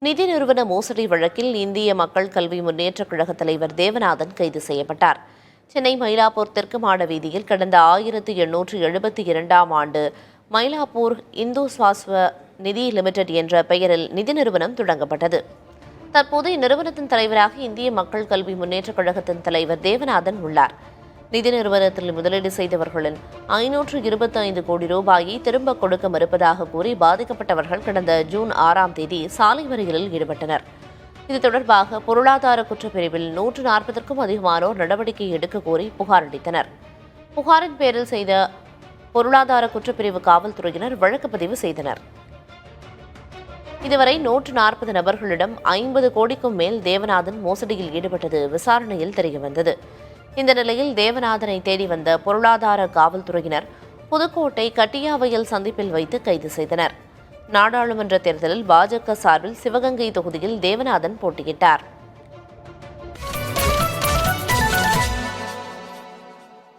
நிதி நிறுவன மோசடி வழக்கில் இந்திய மக்கள் கல்வி முன்னேற்றக் கழக தலைவர் தேவநாதன் கைது செய்யப்பட்டார். சென்னை மயிலாப்பூர் தெற்கு மாட வீதியில் கடந்த 1872ஆம் ஆண்டு மயிலாப்பூர் இந்து சுவாஸ்வ நிதி லிமிடெட் என்ற பெயரில் நிதி நிறுவனம் தொடங்கப்பட்டது. தற்போது இந்நிறுவனத்தின் தலைவராக இந்திய மக்கள் கல்வி முன்னேற்றக் கழகத்தின் தலைவர் தேவநாதன் உள்ளார். நிதி நிறுவனத்தில் முதலீடு செய்தவர்களின் 525 கோடி ரூபாயை திரும்பக் கொடுக்க மறுப்பதாக கூறி பாதிக்கப்பட்டவர்கள் கடந்த ஜூன் 6ஆம் தேதி சாலை மறியலில் ஈடுபட்டனர். இது தொடர்பாக பொருளாதார குற்றப்பிரிவில் 140க்கும் அதிகமானோர் நடவடிக்கை எடுக்க கோரி புகார் அளித்தனர். புகாரின் பேரில் செய்த பொருளாதார குற்றப்பிரிவு காவல்துறையினர் வழக்கு பதிவு செய்தனர். இதுவரை 140 நபர்களிடம் 50 கோடிக்கும் மேல் தேவநாதன் மோசடியில் ஈடுபட்டது விசாரணையில் தெரியவந்தது. இந்த நிலையில் தேவநாதனை தேடி வந்த பொருளாதார காவல்துறையினர் புதுக்கோட்டை கட்டியாவயல் சந்திப்பில் வைத்து கைது செய்தனர். நாடாளுமன்ற தேர்தலில் பாஜக சார்பில் சிவகங்கை தொகுதியில் தேவநாதன் போட்டியிட்டார்.